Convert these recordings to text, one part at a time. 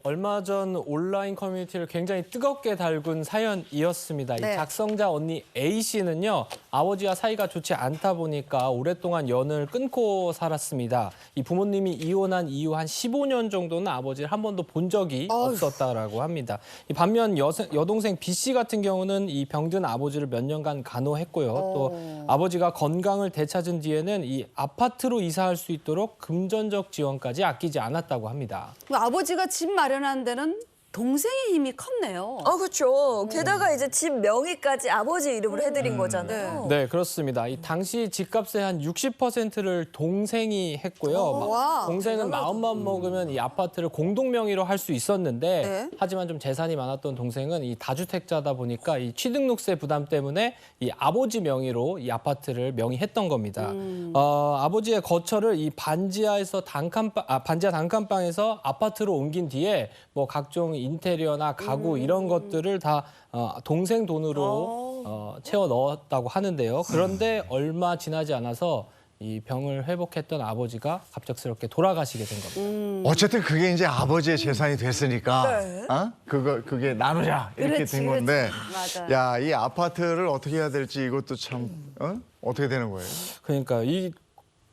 얼마 전 온라인 커뮤니티를 굉장히 뜨겁게 달군 사연이었습니다. 네. 이 작성자 언니 A씨는요. 아버지와 사이가 좋지 않다 보니까 오랫동안 연을 끊고 살았습니다. 이 부모님이 이혼한 이후 한 15년 정도는 아버지를 한 번도 본 적이 없었다라고 합니다. 이 반면 여동생 B씨 같은 경우는 이 병든 아버지를 몇 년간 간호했고요. 또 아버지가 건강을 되찾은 뒤에는 이 아파트로 이사할 수 있도록 금전적 지원까지 아끼지 않았다고 합니다. 아버지가 집 마련한 데는 동생의 힘이 컸네요. 그렇죠. 게다가 이제 집 명의까지 아버지 이름으로 해드린 거잖아요. 네, 그렇습니다. 이 당시 집값의 한 60%를 동생이 했고요. 와, 동생은 마음만 먹으면 이 아파트를 공동 명의로 할 수 있었는데 네. 하지만 좀 재산이 많았던 동생은 이 다주택자다 보니까 이 취등록세 부담 때문에 이 아버지 명의로 이 아파트를 명의했던 겁니다. 아버지의 거처를 이 반지하 단칸방에서 아파트로 옮긴 뒤에 뭐 각종 인테리어나 가구 이런 것들을 다 동생 돈으로 채워 넣었다고 하는데요. 그런데 얼마 지나지 않아서 이 병을 회복했던 아버지가 갑작스럽게 돌아가시게 된 겁니다. 어쨌든 그게 이제 아버지의 재산이 됐으니까, 네. 그게 나누자 이렇게 그렇지, 된 건데, 맞아. 야, 이 아파트를 어떻게 해야 될지 이것도 참, 어떻게 되는 거예요? 그러니까 이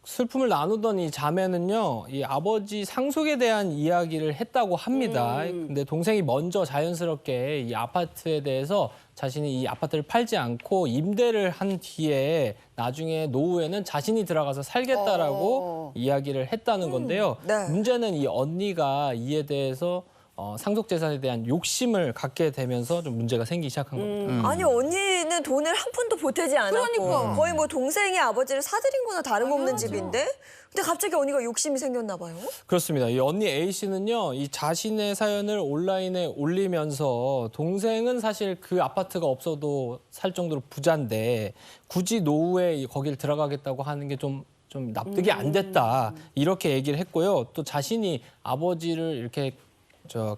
슬픔을 나누던 이 자매는요, 이 아버지 상속에 대한 이야기를 했다고 합니다. 근데 동생이 먼저 자연스럽게 이 아파트에 대해서 자신이 이 아파트를 팔지 않고 임대를 한 뒤에 나중에 노후에는 자신이 들어가서 살겠다라고 이야기를 했다는 건데요. 네. 문제는 이 언니가 이에 대해서 상속 재산에 대한 욕심을 갖게 되면서 좀 문제가 생기기 시작한 겁니다. 아니 언니는 돈을 한 푼도 보태지 않았고 그러니까. 거의 뭐 동생이 아버지를 사들인 거나 다름없는 집인데 근데 갑자기 언니가 욕심이 생겼나 봐요. 그렇습니다. 이 언니 A씨는요, 이 자신의 사연을 온라인에 올리면서 동생은 사실 그 아파트가 없어도 살 정도로 부자인데 굳이 노후에 거길 들어가겠다고 하는 게 좀 납득이 안 됐다. 이렇게 얘기를 했고요. 또 자신이 아버지를 이렇게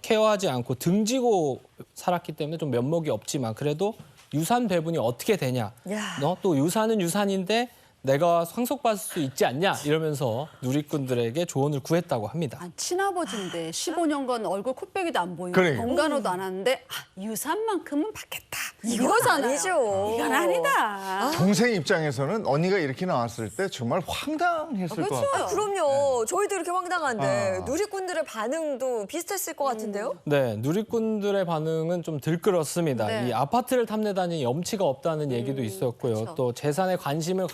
케어하지 않고 등지고 살았기 때문에 좀 면목이 없지만 그래도 유산 배분이 어떻게 되냐. 야. 너 또 유산은 유산인데 내가 상속받을 수 있지 않냐 이러면서 누리꾼들에게 조언을 구했다고 합니다. 친아버지인데 15년간 얼굴 코빼기도 안 보이고 그러니까. 건간호도 안 하는데 유산만큼은 받겠다. 이건 이거잖아요. 아니죠. 이건 아니다. 동생 입장에서는 언니가 이렇게 나왔을 때 정말 황당했을 것 같아요. 그럼요. 저희도 이렇게 황당한데 누리꾼들의 반응도 비슷했을 것 같은데요. 네, 누리꾼들의 반응은 좀 들끓었습니다. 네. 이 아파트를 탐내다니 염치가 없다는 얘기도 있었고요. 그렇죠. 또 재산에 관심을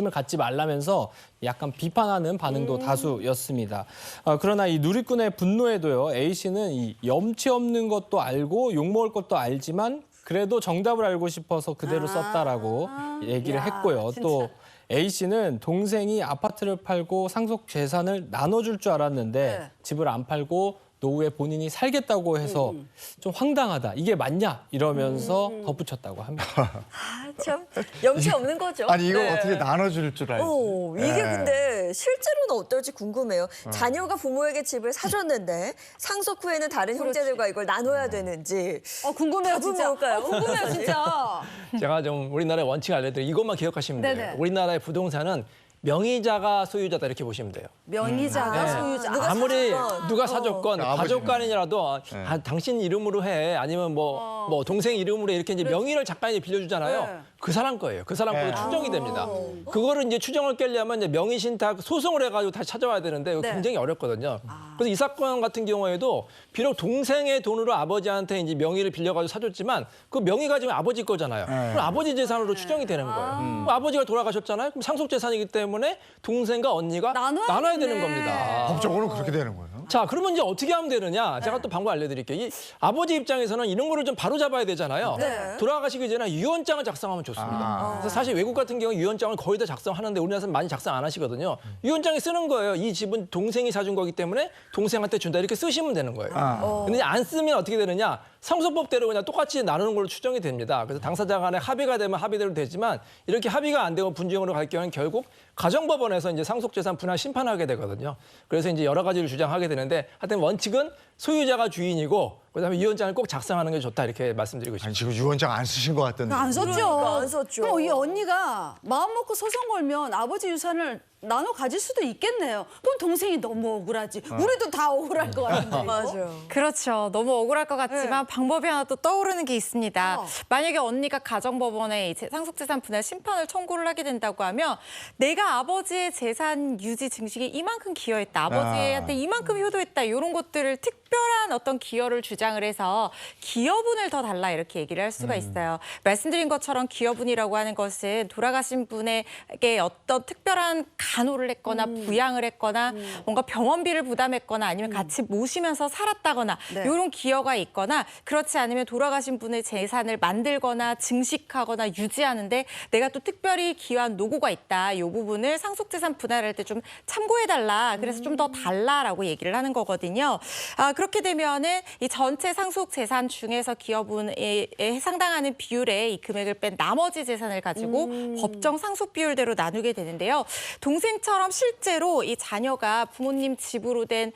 갖지 말라면서 약간 비판하는 반응도 다수였습니다. 그러나 이 누리꾼의 분노에도요, A씨는 이 염치 없는 것도 알고 욕먹을 것도 알지만 그래도 정답을 알고 싶어서 그대로 썼다라고 얘기를 야, 했고요. 진짜. 또 A씨는 동생이 아파트를 팔고 상속 재산을 나눠줄 줄 알았는데 네. 집을 안 팔고 노후에 본인이 살겠다고 해서 좀 황당하다. 이게 맞냐? 이러면서 덧붙였다고 합니다. 참 염치 없는 거죠. 아니, 이걸 네. 어떻게 나눠줄 줄 알지. 이게 네. 근데 실제로는 어떨지 궁금해요. 자녀가 부모에게 집을 사줬는데 상속 후에는 다른 형제들과 이걸 나눠야 되는지. 궁금해요 답은 진짜. 뭘까요? 궁금해요 진짜. 제가 좀 우리나라의 원칙 알려드리고 이것만 기억하시면 돼요. 네네. 우리나라의 부동산은 명의자가 소유자다 이렇게 보시면 돼요. 명의자가 네. 소유자. 누가 아무리 사줬건. 누가 사줬건 아버지는. 가족 간이라도 당신 이름으로 해 아니면 뭐 동생 이름으로 이렇게 이제 명의를 작가인이 빌려주잖아요. 네. 그 사람 거예요. 그 사람 거로 네. 추정이 됩니다. 그거를 이제 추정을 깨려면 이제 명의 신탁 소송을 해가지고 다시 찾아와야 되는데 그거 네. 굉장히 어렵거든요. 그래서 이 사건 같은 경우에도 비록 동생의 돈으로 아버지한테 이제 명의를 빌려가지고 사줬지만 그 명의가 지금 아버지 거잖아요. 그럼 아버지 재산으로 추정이 되는 거예요. 그럼 아버지가 돌아가셨잖아요. 그럼 상속 재산이기 때문에 동생과 언니가 나눠야 되는 겁니다. 법적으로 그렇게 되는 거예요. 자, 그러면 이제 어떻게 하면 되느냐? 제가 또 방법 알려드릴게요. 이 아버지 입장에서는 이런 거를 좀 바로 잡아야 되잖아요. 네. 돌아가시기 전에 유언장을 작성하면 좋습니다. 그래서 사실 외국 같은 경우 유언장을 거의 다 작성하는데 우리나라에서는 많이 작성 안 하시거든요. 유언장에 쓰는 거예요. 이 집은 동생이 사준 거기 때문에 동생한테 준다 이렇게 쓰시면 되는 거예요. 근데 안 쓰면 어떻게 되느냐? 상속법대로 그냥 똑같이 나누는 걸로 추정이 됩니다. 그래서 당사자 간에 합의가 되면 합의대로 되지만 이렇게 합의가 안 되고 분쟁으로 갈 경우는 결국 가정법원에서 이제 상속재산 분할 심판하게 되거든요. 그래서 이제 여러 가지를 주장하게 되는데 하여튼 원칙은 소유자가 주인이고 그다음에 유언장을 꼭 작성하는 게 좋다 이렇게 말씀드리고 싶습니다. 아니 지금 유언장 안 쓰신 것 같던데. 안 썼죠. 그러니까 안 썼죠. 그럼 이 언니가 마음 먹고 소송 걸면 아버지 유산을 나눠 가질 수도 있겠네요. 그럼 동생이 너무 억울하지. 우리도 다 억울할 것 같은데. 이거? 맞아요. 그렇죠. 너무 억울할 것 같지만 방법이 하나 또 떠오르는 게 있습니다. 만약에 언니가 가정법원에 이제 상속재산 분할 심판을 청구를 하게 된다고 하면 내가 아버지의 재산 유지 증식에 이만큼 기여했다. 아버지한테 이만큼 효도했다. 이런 것들을 특별한 어떤 기여를 주장을 해서 기여분을 더 달라 이렇게 얘기를 할 수가 있어요. 말씀드린 것처럼 기여분이라고 하는 것은 돌아가신 분에게 어떤 특별한 간호를 했거나 부양을 했거나 뭔가 병원비를 부담했거나 아니면 같이 모시면서 살았다거나 네. 이런 기여가 있거나 그렇지 않으면 돌아가신 분의 재산을 만들거나 증식하거나 유지하는데 내가 또 특별히 기여한 노고가 있다. 이 부분을 상속재산 분할할 때 좀 참고해달라. 그래서 좀 더 달라라고 얘기를 하는 거거든요. 그렇게 되면은 이 전체 상속재산 중에서 기여분에 해당하는 비율의 이 금액을 뺀 나머지 재산을 가지고 법정 상속 비율대로 나누게 되는데요. 동생처럼 실제로 이 자녀가 부모님 집으로 된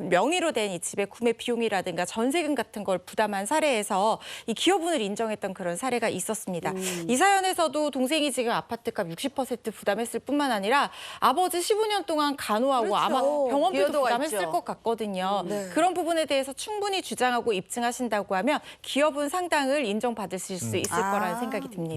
명의로 된 이 집의 구매 비용이라든가 전세금 같은 걸 부담한 사례에서 이 기여분을 인정했던 그런 사례가 있었습니다. 이 사연에서도 동생이 지금 아파트값 60% 부담했을 뿐만 아니라 아버지 15년 동안 간호하고 그렇죠. 아마 병원비도 기여도가 부담했을 있죠. 것 같거든요. 네. 그런 부분에 대해서 충분히 주장하고 입증하신다고 하면 기여분 상당을 인정받으실 수 있을 거라는 생각이 듭니다.